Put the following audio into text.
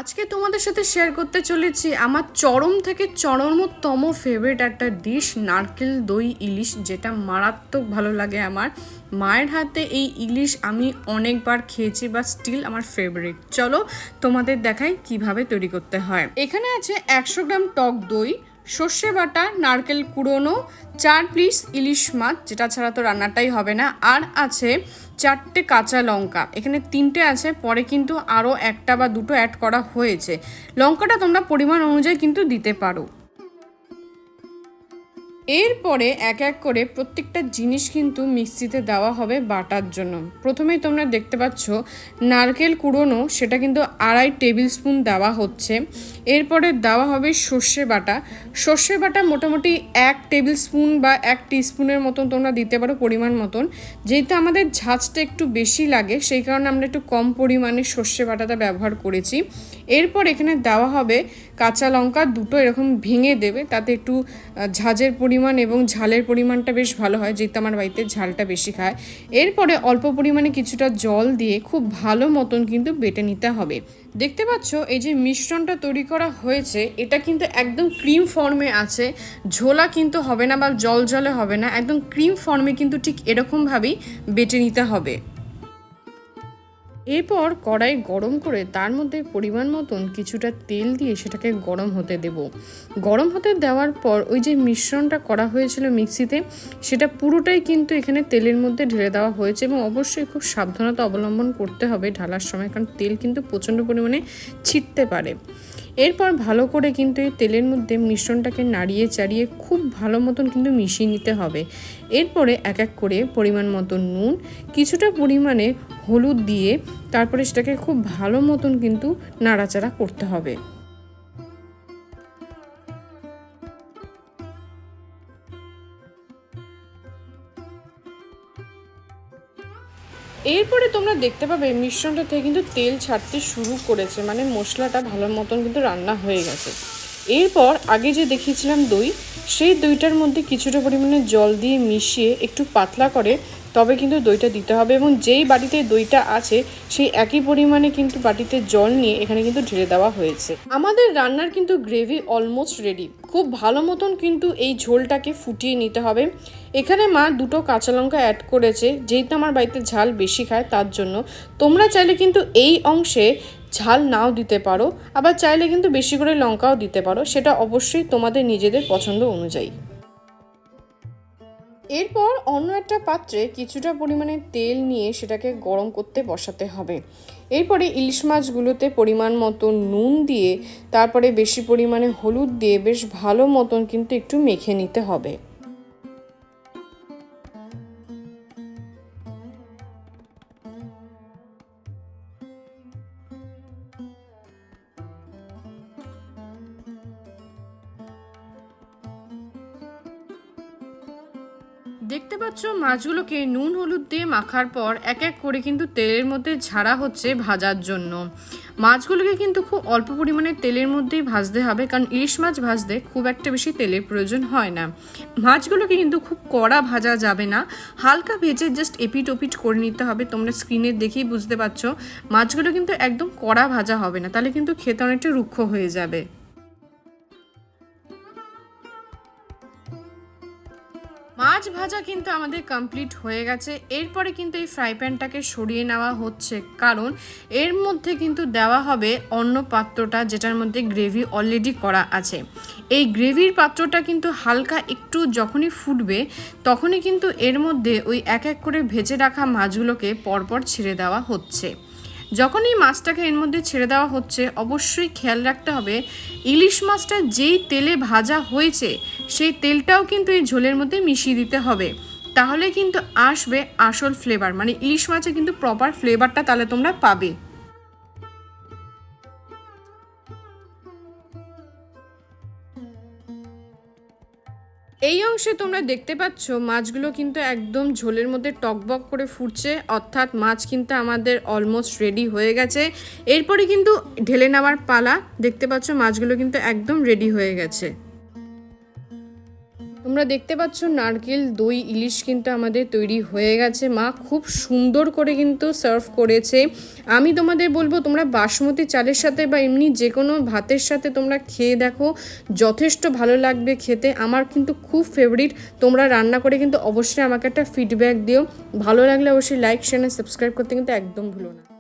আজকে তোমাদের সাথে শেয়ার করতে চলেছি আমার চরম থেকে চরমতম ফেভারিট একটা ডিশ, নারকেল দই ইলিশ, যেটা মারাত্মক ভালো লাগে আমার। মায়ের হাতে এই ইলিশ আমি অনেকবার খেয়েছি বা স্টিল আমার ফেভারিট। চলো তোমাদের দেখাই কিভাবে তৈরি করতে হয়। এখানে আছে 100 গ্রাম টক দই, সর্ষে বাটা, নারকেল কুড়োনো, 4 পিস ইলিশ মাছ, যেটা ছাড়া তো রান্নাটাই হবে না, আর আছে 4টে কাঁচা লঙ্কা। এখানে 3টে আছে, পরে কিন্তু আরও 1টা বা 2টো অ্যাড করা হয়েছে। লঙ্কাটা তোমরা পরিমাণ অনুযায়ী কিন্তু দিতে পারো। এরপরে এক এক করে প্রত্যেকটা জিনিস কিন্তু মিক্সিতে দেওয়া হবে বাটার জন্য। প্রথমেই তোমরা দেখতে পাচ্ছ নারকেল কুড়োনো, সেটা কিন্তু 2.5 টেবিল স্পুন দেওয়া হচ্ছে। এরপরে দেওয়া হবে সর্ষে বাটা। সর্ষে বাটা মোটামুটি 1 টেবিল স্পুন বা 1 টিস্পুনের মতন তোমরা দিতে পারো পরিমাণ মতন। যেহেতু আমাদের ঝাঁঝটা একটু বেশি লাগে, সেই কারণে আমরা একটু কম পরিমাণে সর্ষে বাটাটা ব্যবহার করেছি। এরপর এখানে দেওয়া হবে কাঁচা লঙ্কা 2টো, এরকম ভেঙে দেবে, তাতে একটু ঝাঁঝের পরিমাণ এবং ঝালের পরিমাণটা বেশ ভালো হয়, যেহেতু আমার বাড়িতে ঝালটা বেশি খায়। এরপরে অল্প পরিমাণে কিছুটা জল দিয়ে খুব ভালো মতন কিন্তু বেটে নিতে হবে। দেখতে পাচ্ছ এই যে মিশ্রণটা তৈরি করা হয়েছে, এটা কিন্তু একদম ক্রিম ফর্মে আছে, ঝোলা কিন্তু হবে না বা জল জলে হবে না, একদম ক্রিম ফর্মে কিন্তু ঠিক এরকমভাবেই বেটে নিতে হবে। এরপর কড়াই গরম করে তার মধ্যে পরিমাণ মতন কিছুটা তেল দিয়ে সেটাকে গরম হতে দেব। গরম হতে দেওয়ার পর ওই যে মিশ্রণটা করা হয়েছিল মিক্সিতে, সেটা পুরোটাই কিন্তু এখানে তেলের মধ্যে ঢেলে দেওয়া হয়েছে, এবং অবশ্যই খুব সাবধানতা অবলম্বন করতে হবে ঢালার সময়, কারণ তেল কিন্তু প্রচণ্ড পরিমাণে ছিটতে পারে। এরপর ভালো করে কিন্তু এই তেলের মধ্যে মিশ্রণটাকে নাড়িয়ে চাড়িয়ে খুব ভালো মতন কিন্তু মিশিয়ে নিতে হবে। এরপরে এক এক করে পরিমাণ মতন নুন, কিছুটা পরিমাণে হলুদ দিয়ে তারপরে সেটাকে খুব ভালো মতন কিন্তু নাড়াচাড়া করতে হবে। এরপরে তোমরা দেখতে পাবে মিশ্রণটা থেকে কিন্তু তেল ছাড়তে শুরু করেছে, মানে মশলাটা ভালো মতন কিন্তু রান্না হয়ে গেছে। এরপর আগে যে দেখিয়েছিলাম দই, সেই দইটার মধ্যে কিছুটা পরিমাণে জল দিয়ে মিশিয়ে একটু পাতলা করে তবে কিন্তু দইটা দিতে হবে, এবং যেই বাটিতে দইটা আছে সেই একই পরিমাণে কিন্তু বাটিতে জল নিয়ে এখানে কিন্তু ঢেলে দেওয়া হয়েছে। আমাদের রান্নার কিন্তু গ্রেভি অলমোস্ট রেডি। খুব ভালো মতন কিন্তু এই ঝোলটাকে ফুটিয়ে নিতে হবে। এখানে মা 2টো কাঁচা লঙ্কা অ্যাড করেছে, যেহেতু আমার বাড়িতে ঝাল বেশি খায় তার জন্য। তোমরা চাইলে কিন্তু এই অংশে ঝাল নাও দিতে পারো, আবার চাইলে কিন্তু বেশি করে লঙ্কাও দিতে পারো, সেটা অবশ্যই তোমাদের নিজেদের পছন্দ অনুযায়ী। এরপর অন্য একটা পাত্রে কিছুটা পরিমাণে তেল নিয়ে সেটাকে গরম করতে বসাতে হবে। এরপরে ইলিশ মাছগুলোতে পরিমাণ মতো নুন দিয়ে তারপরে বেশি পরিমাণে হলুদ দিয়ে বেশ ভালো মতন কিন্তু একটু মেখে নিতে হবে। দেখতে পাচ্ছ মাছগুলোকে নুন হলুদ দিয়ে মাখার পর এক এক করে কিন্তু তেলের মধ্যে ছাড়া হচ্ছে ভাজার জন্য। মাছগুলোকে কিন্তু খুব অল্প পরিমাণে তেলের মধ্যেই ভাজতে হবে, কারণ ইলিশ মাছ ভাজতে খুব একটা বেশি তেলের প্রয়োজন হয় না। মাছগুলোকে কিন্তু খুব কড়া ভাজা যাবে না, হালকা ভেজে জাস্ট এপিট ওপিট করে নিতে হবে। তোমরা স্ক্রিনে দেখেই বুঝতে পারছো মাছগুলো কিন্তু একদম কড়া ভাজা হবে না, তাহলে কিন্তু খেতে অনেকটা রুক্ষ হয়ে যাবে। মাছ ভাজা কিন্তু আমাদের কমপ্লিট হয়ে গেছে। এরপরে কিন্তু এই ফ্রাই প্যানটাকে সরিয়ে নেওয়া হচ্ছে, কারণ এর মধ্যে কিন্তু দেওয়া হবে অন্য পাত্রটা, যেটার মধ্যে গ্রেভি অলরেডি করা আছে। এই গ্রেভির পাত্রটা কিন্তু হালকা একটু যখনই ফুটবে তখনই কিন্তু এর মধ্যে ওই এক এক করে ভেজে রাখা মাছগুলোকে পরপর ছেড়ে দেওয়া হচ্ছে। যখন এই মাছটাকে এর মধ্যে ছেড়ে দেওয়া হচ্ছে অবশ্যই খেয়াল রাখতে হবে ইলিশ মাছটা যেই তেলে ভাজা হয়েছে সেই তেলটাও কিন্তু এই ঝোলের মধ্যে মিশিয়ে দিতে হবে, তাহলে কিন্তু আসবে আসল ফ্লেভার, মানে ইলিশ মাছে কিন্তু প্রপার ফ্লেভারটা তাহলে তোমরা পাবে। এই অংশে তোমরা দেখতে পাচ্ছ মাছগুলো কিন্তু একদম ঝোলের মধ্যে টকবক করে ফুটছে, অর্থাৎ মাছ কিন্তু আমাদের অলমোস্ট রেডি হয়ে গেছে। এরপরে কিন্তু ঢেলে নেওয়ার পালা। দেখতে পাচ্ছ মাছগুলো কিন্তু একদম রেডি হয়ে গেছে। তোমরা দেখতে পাচ্ছ নারকেল দই ইলিশ কিন্তু আমাদের তৈরি হয়ে গেছে। মা খুব সুন্দর করে কিন্তু সার্ভ করেছে। আমি তোমাদের বলবো তোমরা বাসমতি চালের সাথে বা এমনি যে কোনো ভাতের সাথে তোমরা খেয়ে দেখো, যথেষ্ট ভালো লাগবে খেতে। আমার কিন্তু খুব ফেভারিট। তোমরা রান্না করে কিন্তু অবশ্যই আমাকে একটা ফিডব্যাক দিও। ভালো লাগলে অবশ্যই লাইক শেয়ার সাবস্ক্রাইব করতে কিন্তু একদম ভুলো না।